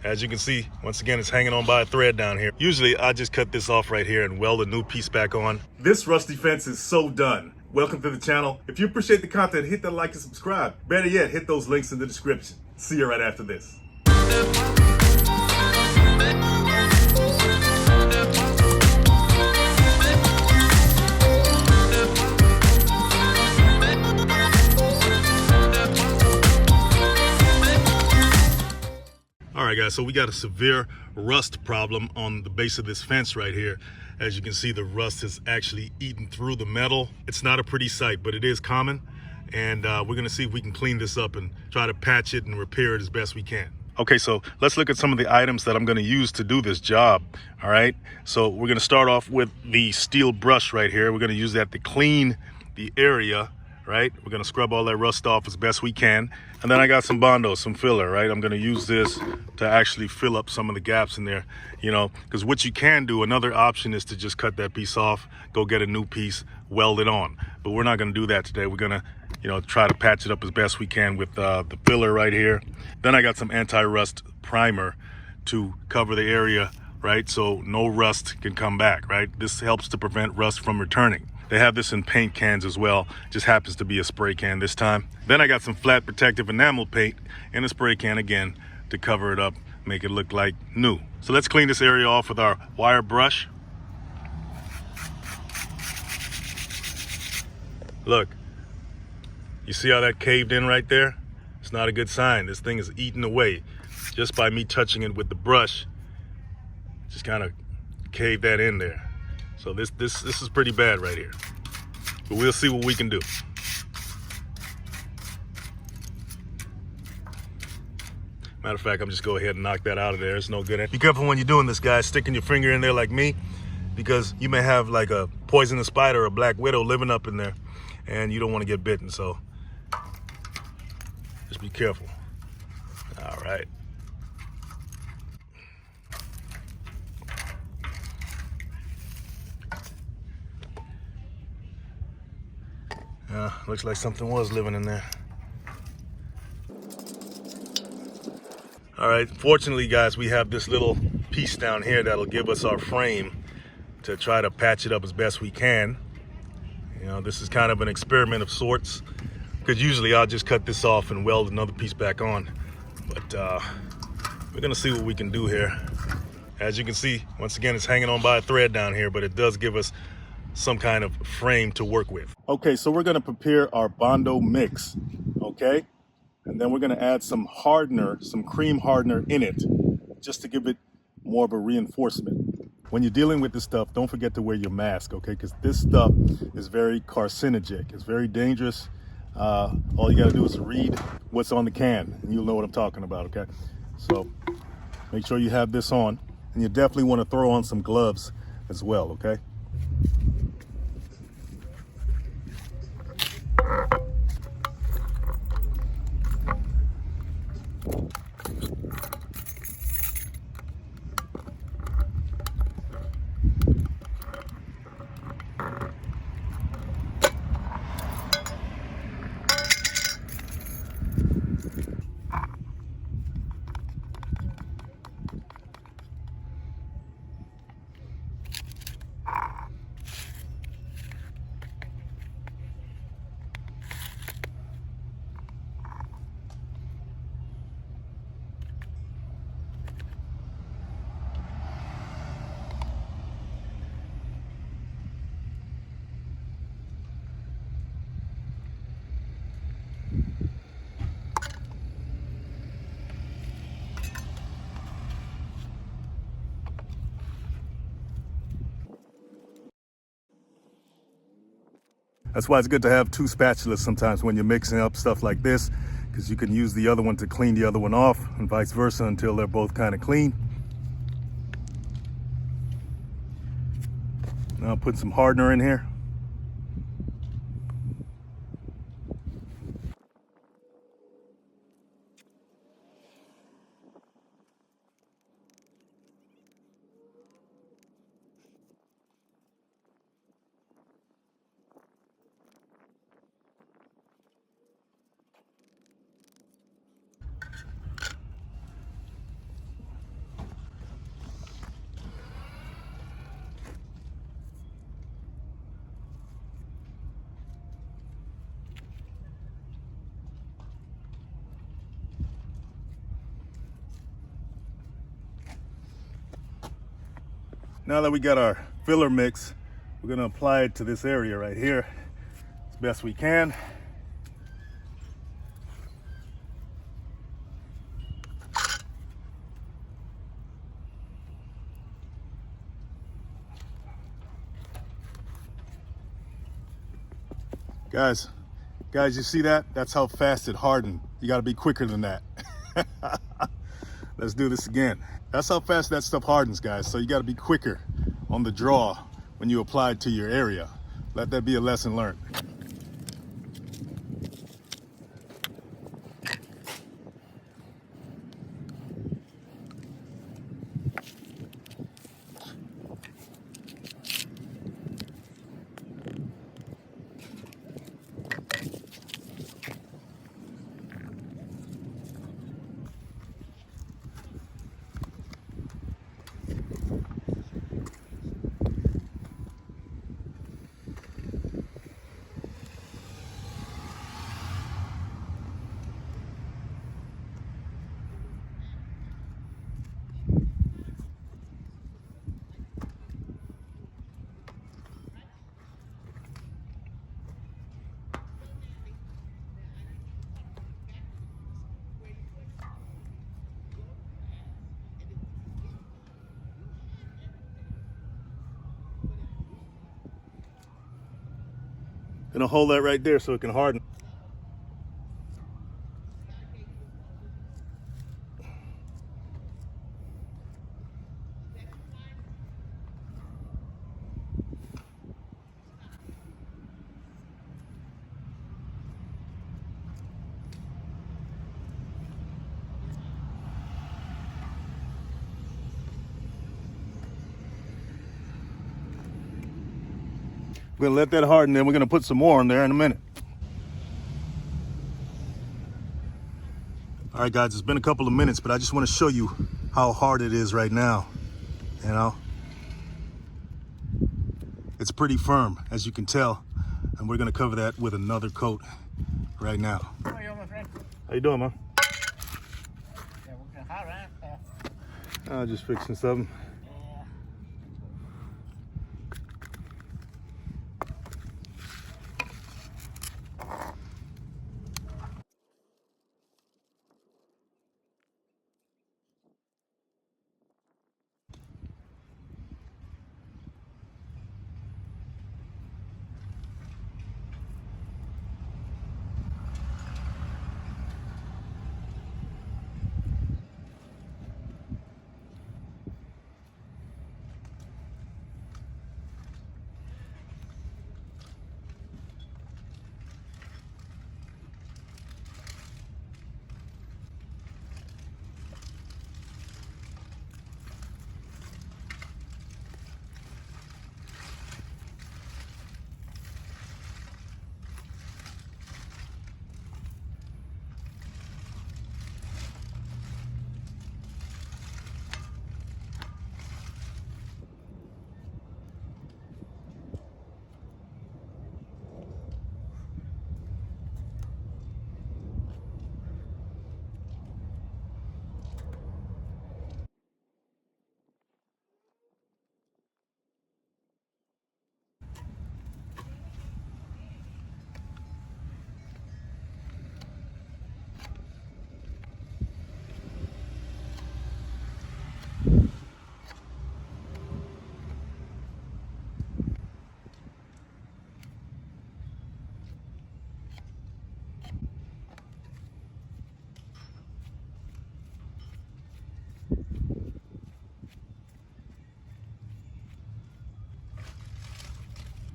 As you can see, once again, it's hanging on by a thread down here. Usually I just cut this off right here and weld a new piece back on. This rusty fence is so done. Welcome to the channel. If you appreciate the content, hit that like and subscribe. Better yet, hit those links in the description. See you right after this. All right, guys, so we got a severe rust problem on the base of this fence right here. As you can see, the rust has actually eaten through the metal. It's not a pretty sight, but it is common. And we're gonna see if we can clean this up and try to patch it and repair it as best we can. Okay, so let's look at some of the items that I'm gonna use to do this job, all right? So we're gonna start off with the steel brush right here. We're gonna use that to clean the area, right? We're gonna scrub all that rust off as best we can. And then I got some Bondo, some filler, right? I'm gonna use this to actually fill up some of the gaps in there, you know, because what you can do, another option is to just cut that piece off, go get a new piece, weld it on. But we're not gonna do that today. We're gonna, you know, try to patch it up as best we can with the filler right here. Then I got some anti-rust primer to cover the area, right? So no rust can come back, right? This helps to prevent rust from returning. They have this in paint cans as well. Just happens to be a spray can this time. Then I got some flat protective enamel paint in a spray can again to cover it up, make it look like new. So let's clean this area off with our wire brush. Look, you see how that caved in right there? It's not a good sign. This thing is eaten away just by me touching it with the brush. Just kind of caved that in there. So this is pretty bad right here, but we'll see what we can do. Matter of fact, I'm just go ahead and knock that out of there. It's no good. Be careful when you're doing this, guys, sticking your finger in there like me, because you may have like a poisonous spider or a black widow living up in there, and you don't want to get bitten. So just be careful. All right. Looks like something was living in there. All right, fortunately, guys, we have this little piece down here that'll give us our frame to try to patch it up as best we can. You know, this is kind of an experiment of sorts, because usually I'll just cut this off and weld another piece back on. But we're gonna see what we can do here. As you can see, once again, it's hanging on by a thread down here, but it does give us some kind of frame to work with. Okay, so we're gonna prepare our Bondo mix, okay? And then we're gonna add some hardener, some cream hardener in it, just to give it more of a reinforcement. When you're dealing with this stuff, don't forget to wear your mask, okay? Because this stuff is very carcinogenic. It's very dangerous. All you gotta do is read what's on the can, and you'll know what I'm talking about, okay? So make sure you have this on, and you definitely wanna throw on some gloves as well, okay? That's why it's good to have two spatulas sometimes when you're mixing up stuff like this, because you can use the other one to clean the other one off and vice versa until they're both kind of clean. Now I'll put some hardener in here. Now that we got our filler mix, we're gonna apply it to this area right here as best we can. Guys, you see that? That's how fast it hardened. You gotta be quicker than that. Let's do this again. That's how fast that stuff hardens, guys. So you gotta be quicker on the draw when you apply it to your area. Let that be a lesson learned. Gonna hold that right there so it can harden. We're gonna let that harden, then we're gonna put some more on there in a minute. All right, guys, it's been a couple of minutes, but I just want to show you how hard it is right now. You know, it's pretty firm, as you can tell, and we're gonna cover that with another coat right now. How are you, my friend? How you doing, man? Yeah, working hard, huh? Just fixing something. Yeah.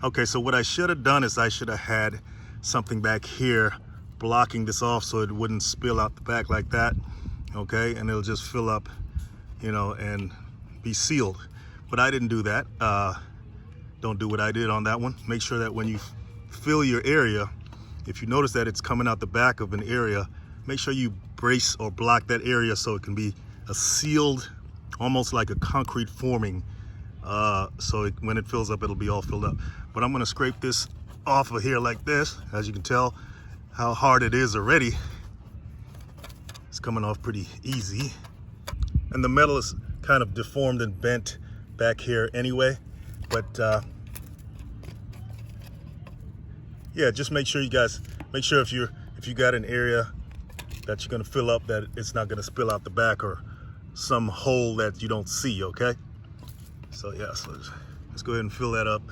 Okay, so what I should have done is I should have had something back here blocking this off so it wouldn't spill out the back like that, okay? And it'll just fill up, you know, and be sealed. But I didn't do that. Don't do what I did on that one. Make sure that when you fill your area, if you notice that it's coming out the back of an area, make sure you brace or block that area so it can be a sealed, almost like a concrete forming, so when it fills up, it'll be all filled up. But I'm gonna scrape this off of here like this. As you can tell how hard it is already. It's coming off pretty easy. And the metal is kind of deformed and bent back here anyway. But yeah, just make sure if you got an area that you're gonna fill up, that it's not gonna spill out the back or some hole that you don't see, okay? So yeah, so let's go ahead and fill that up.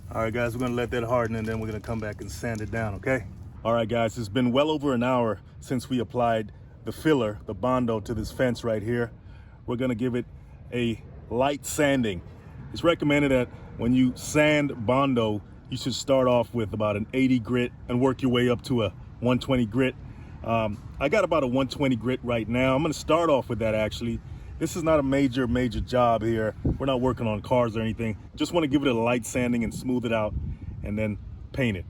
All right, guys, we're gonna let that harden and then we're gonna come back and sand it down, okay? All right, guys, it's been well over an hour since we applied the filler, the Bondo, to this fence right here. We're gonna give it a light sanding. It's recommended that when you sand Bondo, you should start off with about an 80 grit and work your way up to a 120 grit. I got about a 120 grit right now. I'm gonna start off with that actually. This is not a major job here. We're not working on cars or anything. Just want to give it a light sanding and smooth it out and then paint it.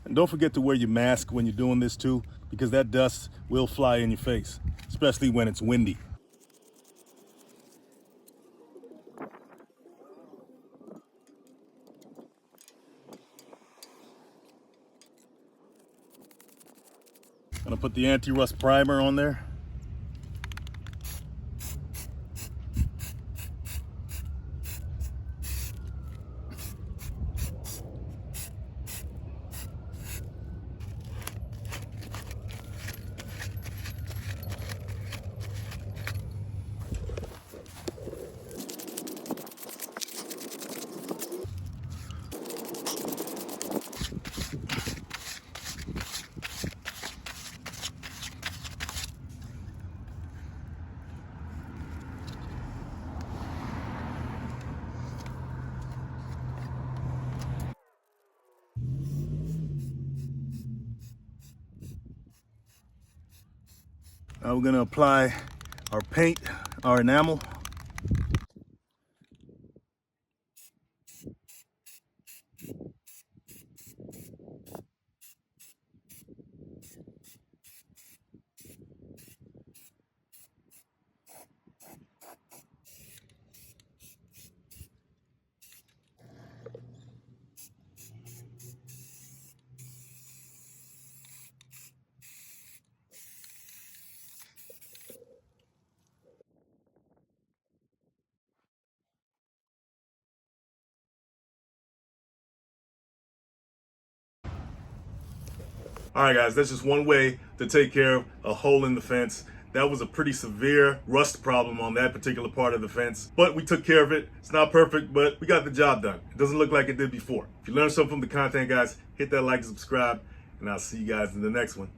And don't forget to wear your mask when you're doing this too, because that dust will fly in your face, especially when it's windy. Gonna put the anti-rust primer on there. Now we're gonna apply our paint, our enamel. All right, guys, that's just one way to take care of a hole in the fence. That was a pretty severe rust problem on that particular part of the fence, but we took care of it. It's not perfect, but we got the job done. It doesn't look like it did before. If you learned something from the content, guys, hit that like and subscribe, and I'll see you guys in the next one.